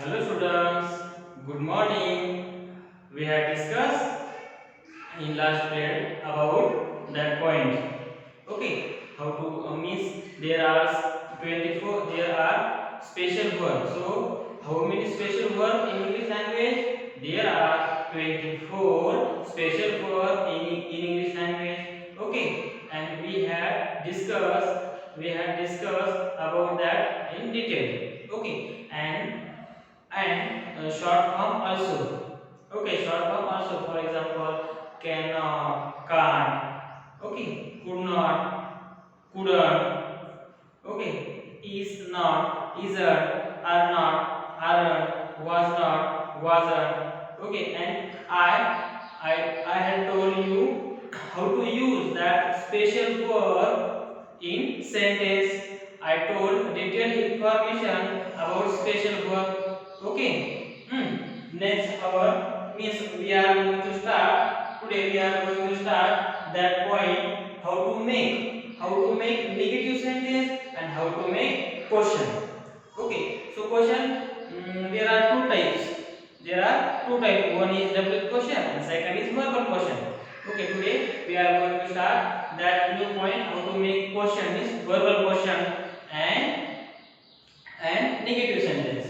Hello students, good morning. We have discussed in last period about that point. Okay, how to means there are 24. There are special verbs. So how many special verbs in English language? There are 24 special verbs in English language. Okay, and we have discussed about that in detail. Okay, and short form also. Okay, short form also. For example, cannot, can't. Okay, could not, couldn't. Okay, is not, isn't, are not, aren't, was not, wasn't. Okay, and I had told you how to use that special verb in sentence. I told detailed information about special verb. Okay. Next our means we are going to start today. We are going to start that point how to make negative sentence and how to make question. Okay. So question there are two types. There are two types. One is double question and second is verbal question. Okay. Today we are going to start that new point how to make question is verbal question and negative sentence.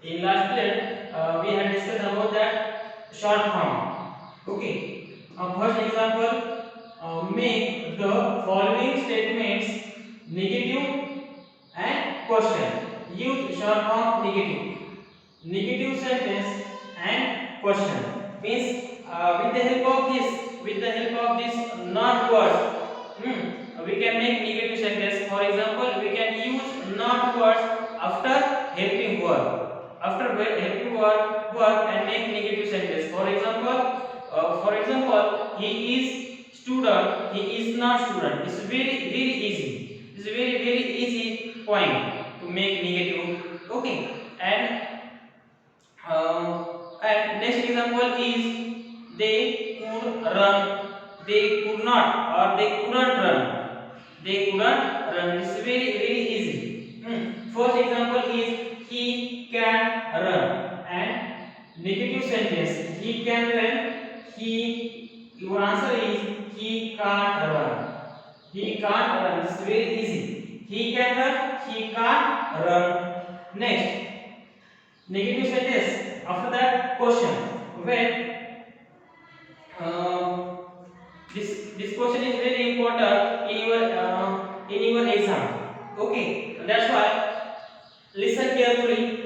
In last period, we had discussed about that short form. Okay. First example, make the following statements negative and question. Use short form negative. Negative sentence and question means with the help of this not words, we can make negative sentence. For example, we can use not words after helping word and make negative sentence. For example, he is student, he is not student. It's very easy. It's very easy point to make negative. Okay, and next example is they could run, they could not, or they couldn't run. They couldn't run. This is very easy. First example is he can run and negative sentence he can run. Your answer is he can't run. He can't run. This is very easy. He can run. He can't run. Next negative sentence. After that question. When uh, this question is very important in your exam. Okay, that's why listen carefully.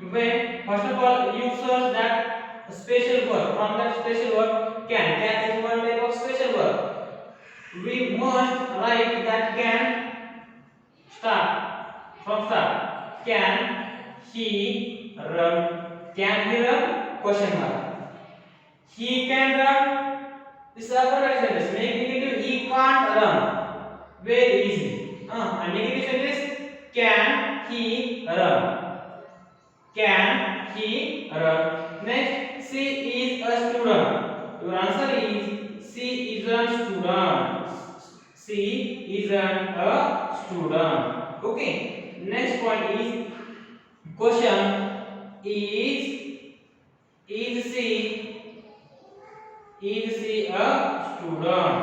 When first of all you search that special word, from that special word can is one type of special word. We must write that can start. Can he run? Can he run? Question mark. He can run. This is affirmative sentence. Make negative. He can't run. Very easy. And negative sentence. Can he run? Can he run? Next, she is a student. Your answer is she isn't student. She isn't a student. Okay. Next point is question. Is she a student?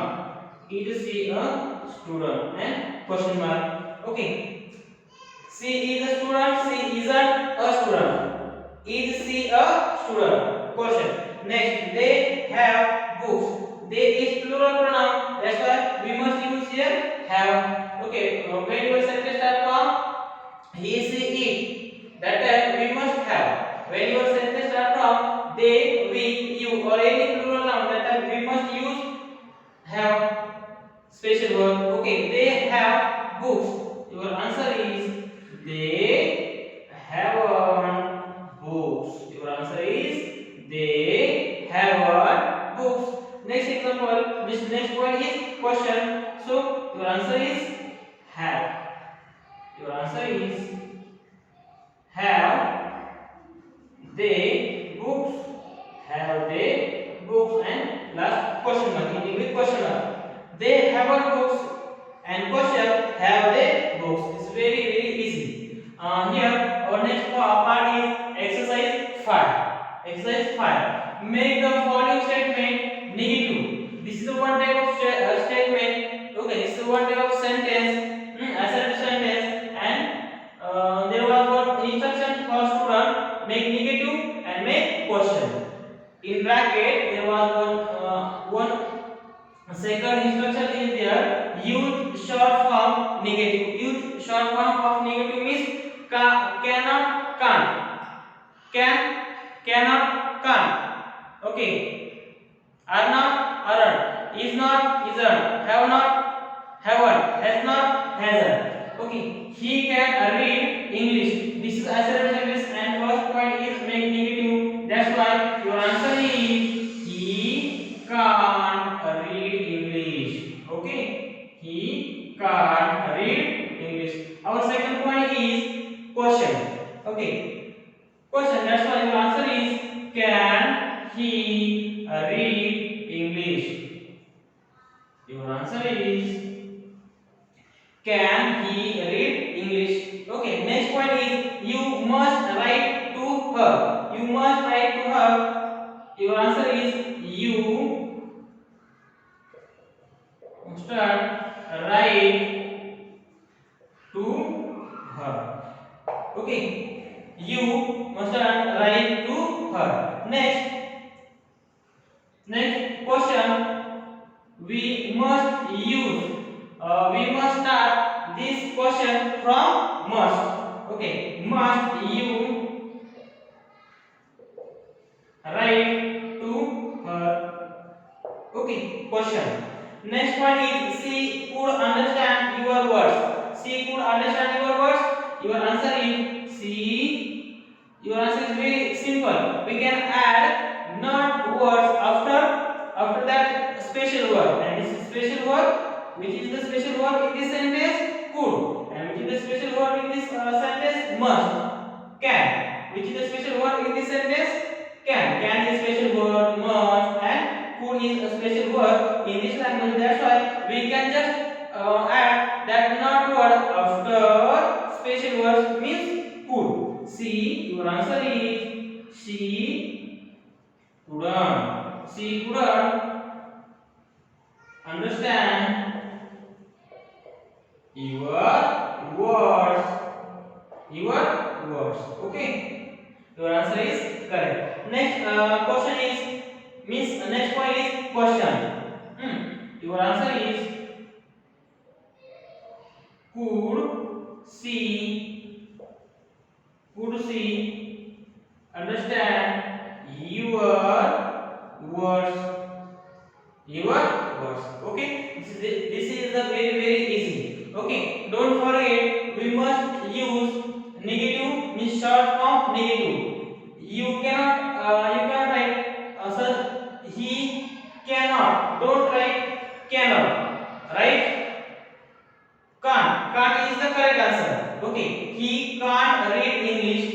Is she a student? And question mark. Okay. She is a student. She isn't a student. Is she a student? Question. Next, they have books. They is plural pronoun. That's why we must use here have. Okay. When your sentence start from he, she, it, that time we must have. When your sentence start from they, we, you, or any plural noun, that time we must use have special verb. Okay. They have books. Your answer is they haven't books. Your answer is they haven't books. Next example, this next point is question. So your answer is have. Your answer is have they books. Have they books? And last question mark, ending with question mark. They haven't books and question have they books. It's very easy. Here our next part is make the following statement negative. This is one type of statement. Okay, this is one type of sentence, assertive sentence, and there was one instruction for student make negative and make question. In bracket there was one second instruction is there, use short form negative. Use short form of negative means cannot, can't, can, cannot, can't. Okay, are not, aren't, is not, isn't, have not, haven't, has not, hasn't. Okay, he can read English. This is assertive sentence and first point is make negative. That's why your answer is he can't read English. Okay, he can't read English. Our second point is question. Okay, question. That's why your answer is can he read English? Your answer is can he read English? Okay, next point is you must write to her. You must write to her. Your answer is you must write to her. Okay, you must write to her. Next question, we must use, we must start this question from must. Okay, must you write to her. Okay, question. Next one is she could understand your words. She could understand your words. Your answer is she. Your answer is very simple. We can add not words after that special word, and this is special word. Which is the special word in this sentence? Could. And which is the special word in this sentence? Must. Can. Which is the special word in this sentence? Can. Can is special word, must, and could is a special word in this language. That's why we can just add that not word after special words means could. See, your answer is she couldn't. She couldn't understand your words. Your words. Okay. Your answer is correct. Next question is means next point is question. Your answer is could she understand your words. Your words. Okay, this is the very easy. Okay, don't forget we must use negative means short form negative. You cannot write sir he cannot. Don't write cannot. Right? Can't is the correct answer. Okay, he can't read English.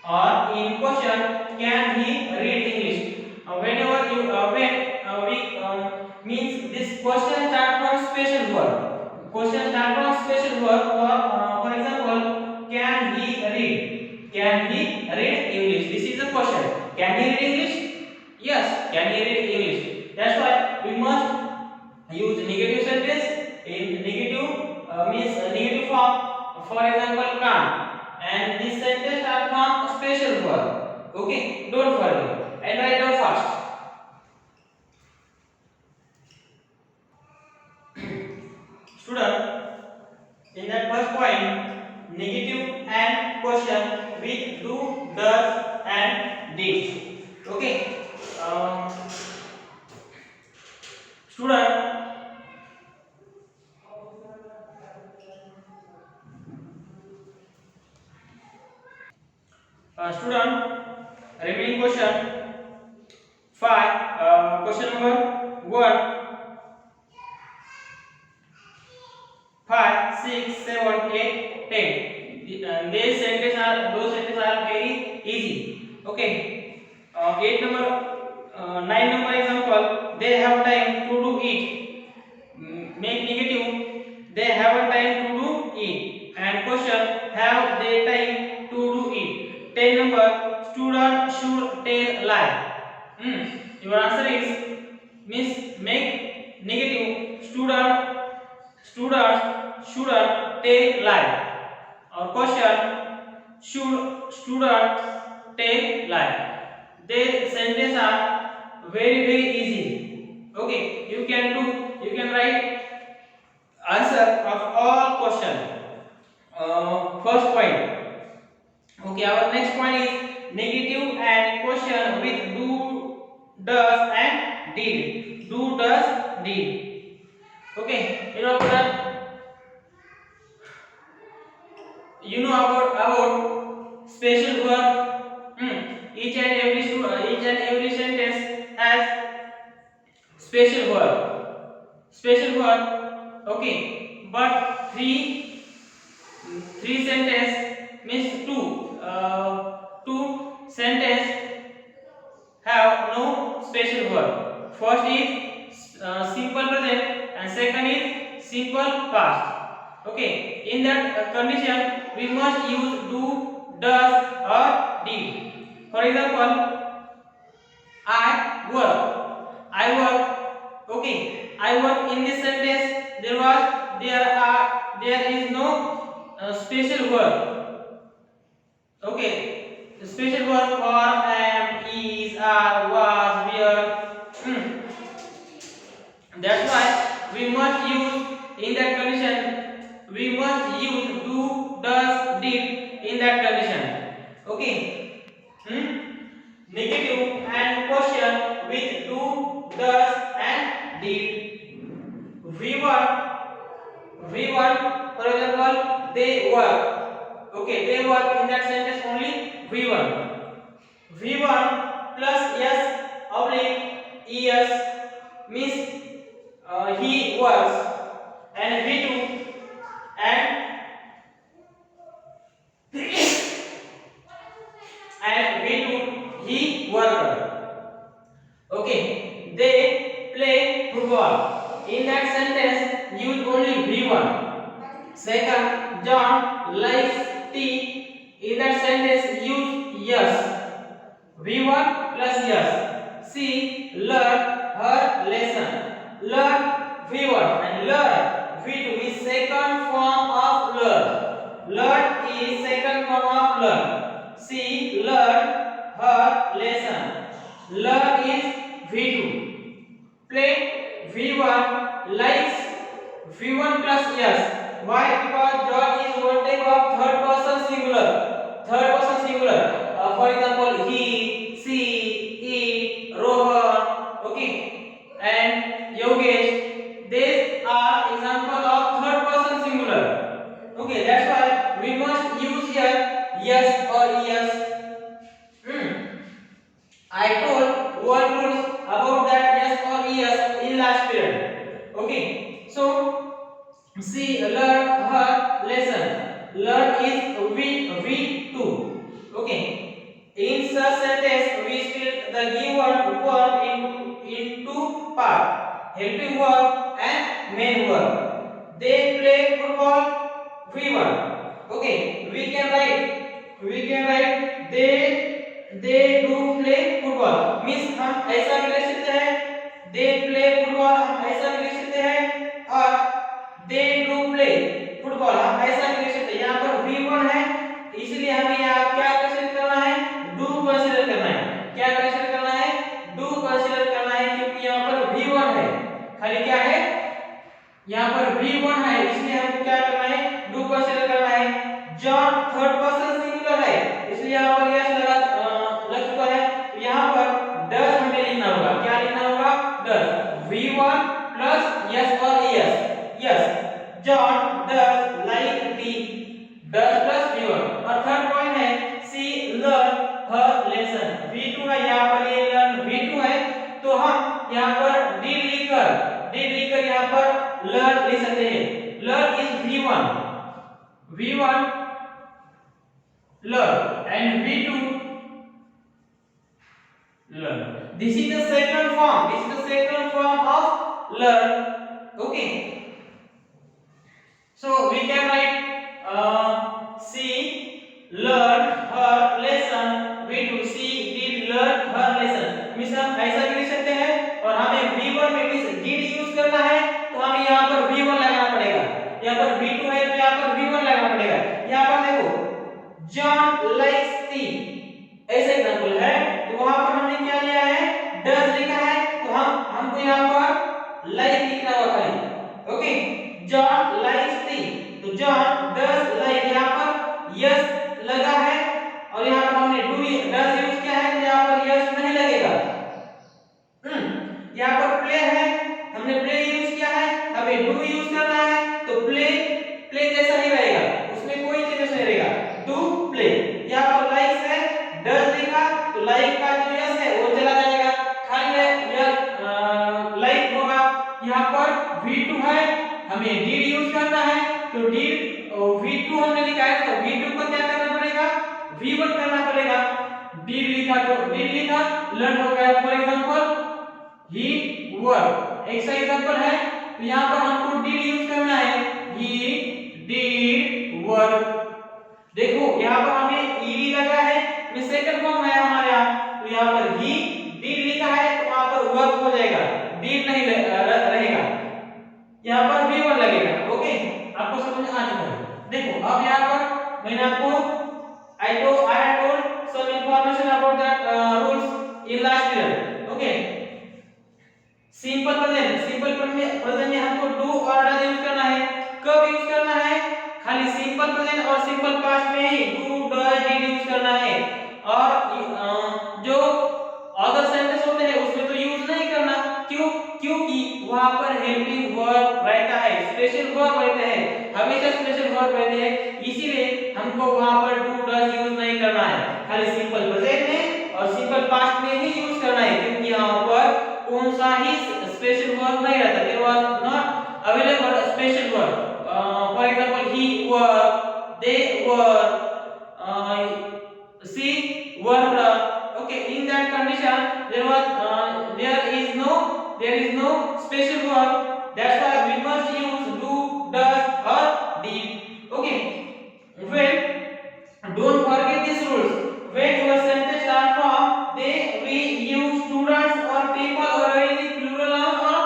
Or in question, can he read English? Whenever you when we means this question start from special word. Question start from special word. For example, can he read? Can he read English? This is the question. Can he read English? Yes. Can he read English? That's why we must use negative sentence in negative means negative form. For example, can't. And this sentence start from special word. Okay, don't forget and write down fast. Student, in that first point, negative and question with do, does, and did. Okay, student. Student, remaining question 5. Question number 1, 5, 6, 7, 8, 10. Those sentences are very easy. Okay. 8 number, 9 number example. They have time to do it. Make negative. They have a time to do it. And question, have they time to do it? 10 number, student should tell lie. student take life? Or question, should student take life? The sentence are very easy. Okay, you can write answer of all question. First point. Okay, our next point is negative and question with do, does and did. Do, does, did. Okay, you know about special verb. Each and every sentence has special verb. Special verb. Okay, but three sentence means two sentence have no special verb. First is simple present and second is simple past. Okay, in that condition we must use do, does or did. For example, I work. I work. Okay, I work. In this sentence there is no special verb. Okay, the special verb for am, is, are, was, were. That's why we must use in that condition. We must use do, does, did in that condition. Okay. Negative and question with do, does, and did. We work. For example, they work. Okay, they work. In that sentence only we work. V1 plus yes oblique es means he works, and V2 and V2 he worked. Okay, they play football. In that sentence use only V1. Second, John likes tea. In that sentence use yes. V1 plus yes. C. Learn her lesson. Learn V1 and learn V2 is second form of learn. Learn is second form of learn. C. Learn her lesson. Learn is V2. Play V1 likes V1 plus yes. Why? Because John is one type of third person singular. Third person singular. For example, he, she, it, Rohan, okay, and Yogesh. These are example of third person singular. Okay, that's why we must use here yes or yes. I told one rules about that yes or yes in last period. Okay, so see, learn her lesson. Learn is V2. Okay, in such sentence we split the given verb into part, helping verb and main verb. They play football. V1. Okay, we can write they do play football. Means हम ऐसा भी लिख सकते हैं they play football, हम ऐसा भी लिख सकते हैं, और they do play football हम ऐसा भी लिख सकते हैं. यहाँ पर V1 है इसलिए हमें यहाँ क्या कंसीडर करना है, do कंसीडर करना है. क्या कंसीडर करना है, do कंसीडर करना है, क्योंकि यहाँ पर V1 है. खाली क्या है, यहाँ पर V1 है इसलिए हमको क्या करना है, do कंसीडर करना है. जॉन थर्ड पर्सन सिंगुलर है इसलिए यहाँ पर यस लग चुका है. यहाँ पर डज हमें लिखना होगा. क्या लिखना होगा, डज. V1 प्लस यस और yes. Yes, John does like T. Does plus V1. और थर्ड पॉइंट है सी लर्न हर लेसन. V2 है यहाँ पर, ये लर्न V2 है तो हम यहाँ पर डिड लिखकर यहाँ पर लर्न लिख सकते हैं. Learn is V1 learn and V2 learn. This is the second form of learn. Okay, so we can write C learn her lesson. V2 C did learn her lesson. Means हम ऐसा भी लिख सकते हैं, और हमें V1 में means did use करना है तो हमें यहाँ पर V1 लगाना पड़ेगा. यहाँ पर V2 है यहाँ पर V1 लगाना पड़ेगा। यहाँ पर देखो जॉन लाइक्स टी ऐसा एग्जांपल है, तो वहां पर हमने क्या लिया है, डज लिखा है, तो हमको यहाँ पर लाइक लिखना होगा खाली। ओके, जॉन लाइक्स टी, तो जॉन डज लाइक, यहाँ पर यस लगा है और यहाँ पर हमने डू डज यूज किया है, तो यहाँ पर यस नहीं लगेगा। यहाँ पर प्ले है, हमने प्ले यूज किया है, हमें डू यूज करना है, तो प्ले प्ले जैसा ही रहेगा, उसमें कोई चेंज नहीं रहेगा, डू प्ले। यहाँ पर लाइक्स है, डज लिखा, तो लाइक का जो यस है वो चला जाएगा, खाली लाइक होगा। यहाँ पर V2 है, हमें did यूज करना है, तो did V2 हमने लिखा है, तो V2 को क्या करना पड़ेगा, V1 करना पड़ेगा। did लिखा तो did लिखा, लर्न हो गया। फॉर एग्जांपल he work, एक सही एग्जांपल है, तो यहाँ पर हमको did यूज करना है, he did work। देखो यहाँ पर हमें ed लगा है, में सेकंड फॉर्म है हमारे यहाँ, तो यहाँ पर he did लिखा है, तो वहां पर वर्क हो जाएगा, did नहीं रहेगा, यहाँ पर V1 लगेगा। ओके, आपको समझ आ चुका है। देखो अब यहाँ पर मैंने आपको I have told some information about that rules in last period. Okay, simple present में हमको डू और डज यूज करना है। कब यूज करना है, खाली सिंपल प्रेजेंट और सिंपल पास्ट में ही डू डज डिड यूज करना है, और जो अदर सेंटेंस होते हैं उसमें तो यूज नहीं करना। क्यों, क्योंकि वहां पर हेल्पिंग वर्ब रहता है, स्पेशल वर्ब रहते हैं, हमेशा स्पेशल वर्ब रहते हैं, इसीलिए हमको वहां पर डू डज यूज नहीं करना है, खाली सिंपल प्रेजेंट में और सिंपल पास्ट में ही यूज करना है, क्योंकि यहाँ पर कौन सा ही स्पेशल वर्ब नहीं रहता, there was not available special verb. For example he were, they were, she were. Okay, in that condition there is no special verb, that's why we must use do, does or did. Okay, when don't forget these rules, when your sentence start from they, we use students or people or any plural noun or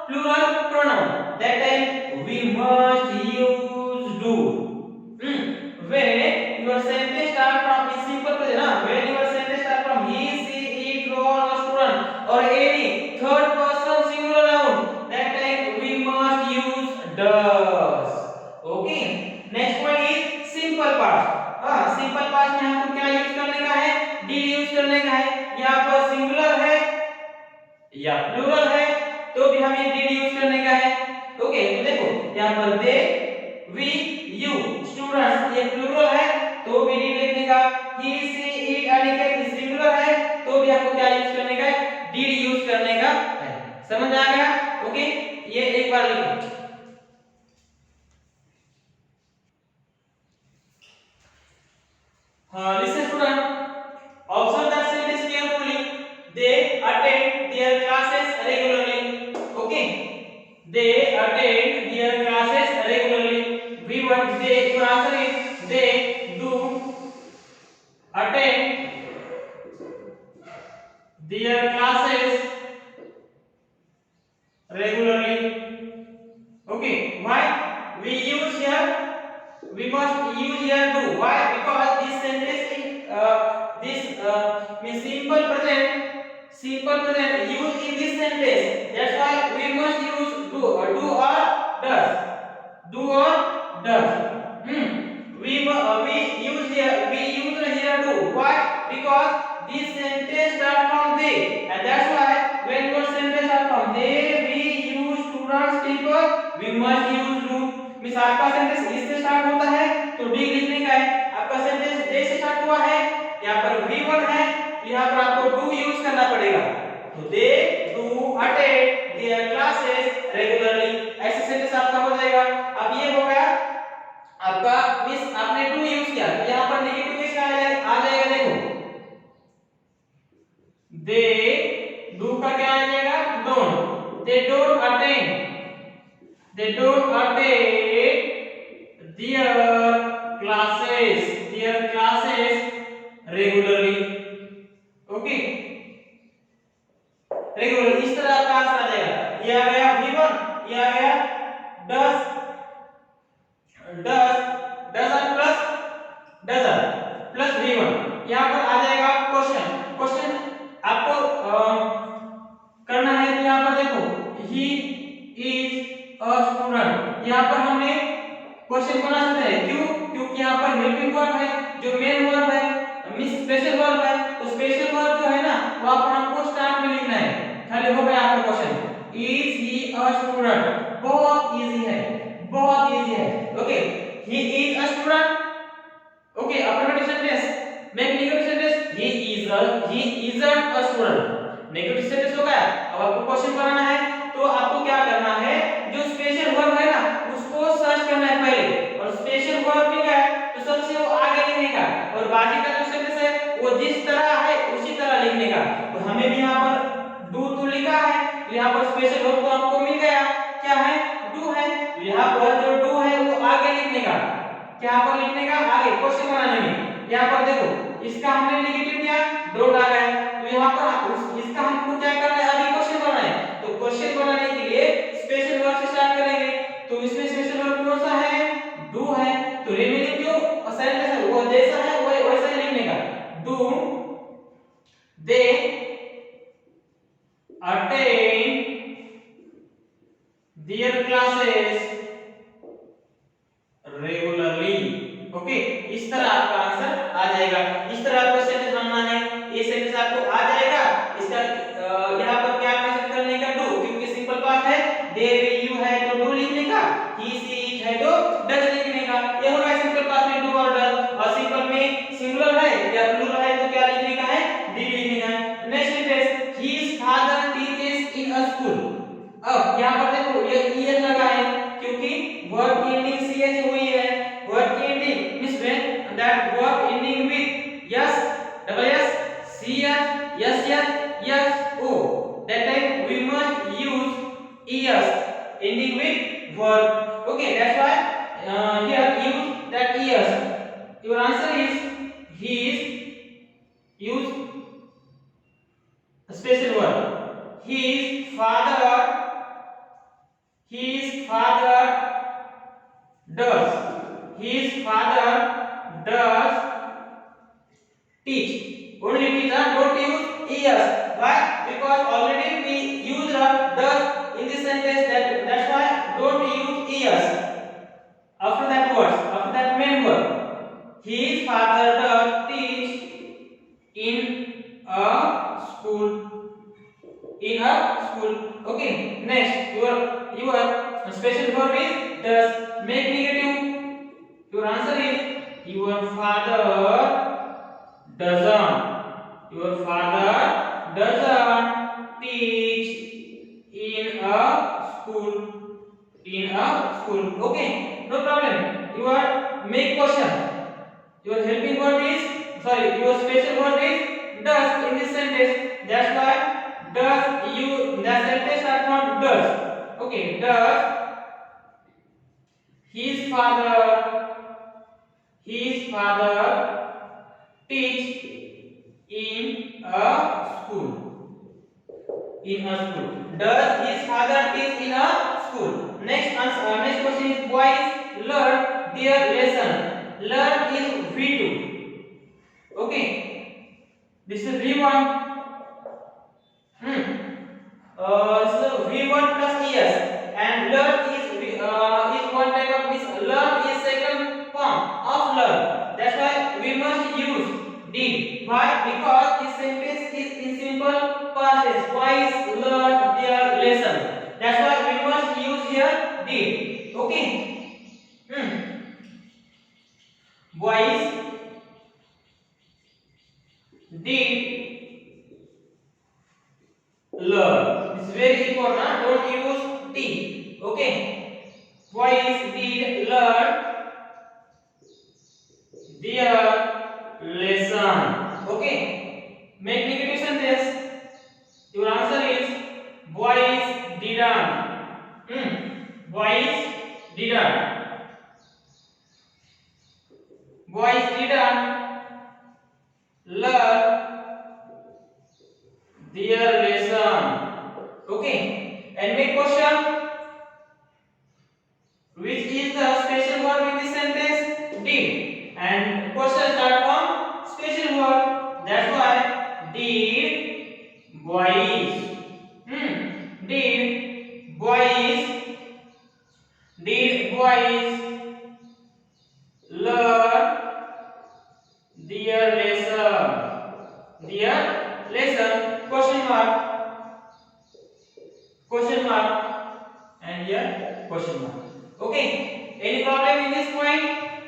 plural pronoun, that time we must use do. When your sentence start from is simple present, when your sentence start from he, she, it, Rohan or student or any third person singular noun, that time we must use does. Okay, next one is simple past. Simple past में हमको क्या use करने का है, did use करने का है। यहाँ पर सिंगुलर है या प्लूरल है तो भी हमें did यूज करने का है। ओके, तो देखो यहाँ पर they, we, you, students ये प्लूरल है तो भी did लिखने का, he, she, it, Aniket singular है तो भी आपको क्या यूज करने का है, did यूज करने का है। समझ आ गया? ओके, ये एक बार लिखो। Listen student, observe that sentence carefully. They attend their classes regularly. Okay, they attend their classes regularly. We want they, your answer is they do attend their classes regularly. Okay, why we use here, we must use here do. Why? Because this sentence is means simple present used in this sentence, that's why we must use do or does, do or does. We use here do. Why? Because this sentence start from they, and that's why when your sentence start from they, we use students, people, we must use do. Means आपका sentence इससे start होता है तो D लिखने का है, आपका sentence दे से स्टार्ट हुआ है, यहाँ पर V1 है, यहाँ पर आपको डू यूज करना पड़ेगा, तो they do attend there classes regularly, ऐसे सेंटेंस आपका हो जाएगा। अब ये हो गया आपका, मींस आपने डू यूज किया, तो यहाँ पर नेगेटिव किसका आ जाएगा, देखो दे डू का क्या आ जाएगा, don't, they don't attend their classes regularly. Okay, regular इस तरह आपका आंसर आ जाएगा। ये आ गया V1, ये आ गया does doesn't प्लस V1 यहाँ पर आ जाएगा क्वेश्चन। क्वेश्चन आपको करना है तो यहाँ पर देखो he is a student, यहाँ पर हमने क्वेश्चन बना सकते हैं। क्यों? क्योंकि यहाँ पर हेल्पिंग वर्ब है, जो मेन वर्ब है मींस स्पेशल वर्ब है, तो स्पेशल वर्ब जो है ना वहां पर हमको स्टार्ट में लिखना है। खाली हो गया आपका question is he a student, बहुत इजी है, बहुत इजी है। Okay, he is a student. Okay, affirmative sentence make negative sentence he isn't a student, negative sentence हो गया। अब आपको क्वेश्चन बनाना है तो आपको क्या करना है, जो स्पेशल वर्ब है ना उसको सर्च करना है पहले, और स्पेशल वर्ब लिखा है तो सबसे वो आगे लिखने का, और बाकी का जो सेंटेंस है वो जिस तरह है उसी तरह लिखने का। तो हमें भी यहाँ पर डू तो लिखा है, तो यहाँ पर स्पेशल वर्ब तो हमको मिल गया, क्या है डू है, तो यहाँ पर जो डू है वो आगे लिखने का, क्या पर लिखने का आगे क्वेश्चन बनाने में। यहाँ पर देखो इसका हमने नेगेटिव किया, डोंट आ गया, तो यहाँ पर इसका हमको क्या करना है, अभी क्वेश्चन बनाना है। तो क्वेश्चन बनाने के लिए स्पेशल वर्ब से स्टार्ट करेंगे, तो इसमें स्पेशल वर्ब कौन सा है, डू है, तो रिमेनिंग जो सेंटेंस है वो जैसा है वो वैसा ही लिखने का। Do they attend there classes regularly. Okay, इस तरह आपका आंसर आ जाएगा। इस तरह आपको सेंटेंस बनाना है, ये सेंटेंस आपको आ जाएगा। इसका यहाँ पर क्या मेंशन करने का, डू, क्योंकि सिंपल पास्ट है, दे यू है तो डू लिखने का, ही सी इट है तो डज लिखने का। ये हो गया सिंपल पास्ट में डू और डज, और सिंपल में सिंगुलर है या प्लूरल है तो क्या लिखने का है, डिड लिखने का है। Next sentence his father teaches इन अ स्कूल। अब यहाँ पर देखो ये ईएस लगा है क्योंकि वर्ब की एंडिंग सीएच हुई है। वर्ब की ending means when that verb ending with S, double S, CH, S S, S O, that time we must use es ending with verb. Okay, that's why here use that es. Your answer is he is use a special word. His father does, his father does teach. Only teach, don't use es. Why? Because already we used does in this sentence, that's why don't use es after that words, after that main verb. His father does teach in a school, in a school. Okay, next your special verb is does, make negative. Your answer is your father doesn't, your father doesn't teach in a school, in a school. Okay, no problem. Your make question, your helping word is, sorry, your special word is does in this sentence, that's why does, you the sentence start from does. Okay, does his father teach in a school, in a school. Does his father teach in a school? Next answer, next question is boys learn their lesson. Learn is V2. Okay, this is V1. So V1 plus es, and learn is one type of means learn is second form of learn. That's why we must use did. Why? Because this sentence is in simple past tense. Boys learn their lesson. That's why we must use here did. Okay. Boys did learn. This is very important. Don't use T. Okay. Boys did learn their lesson. Okay. Make negative sentence. Your answer is boys didn't. Boys didn't. Boys didn't learn their lesson. Okay, and make question, which is the special verb in this sentence, did, and question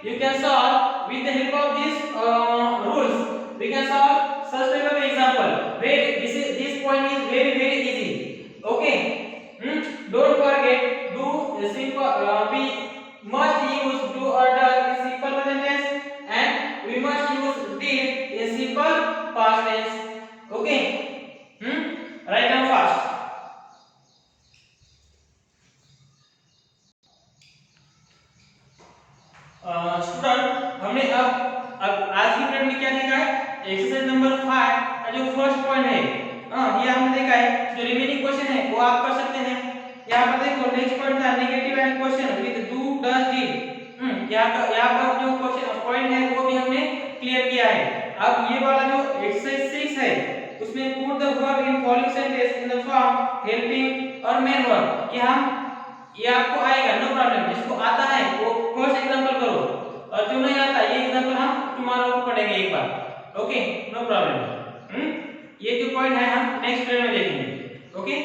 you can solve with the help of these rules. We can solve such type of example. This point is very easy. Okay. Don't forget, do simple. We must use do or does in simple present tense, and we must use did in simple past tense. Okay. Write down fast. Student, हमने अब आज की period में क्या देखा है? Exercise number 5 का जो फर्स्ट पॉइंट है, ये हमने देखा है। जो रिमेनिंग क्वेश्चन है वो आप कर सकते हैं। यहाँ पर देखो नेक्स्ट पॉइंट था negative and question with do does did. यहाँ पर जो क्वेश्चन पॉइंट है वो भी हमने क्लियर किया है। अब ये वाला जो एक्सरसाइज 6 है उसमें put the verb in following sentence in the form helping और मेन वर्ब। ये आपको आएगा, नो प्रॉब्लम। जिसको आता है वो फर्स्ट एग्जांपल करो, और जो नहीं आता ये एग्जांपल हम टुमारो को पढ़ेंगे एक बार। Okay, no problem. ये जो पॉइंट है हम नेक्स्ट पीरियड में देखेंगे। ओके।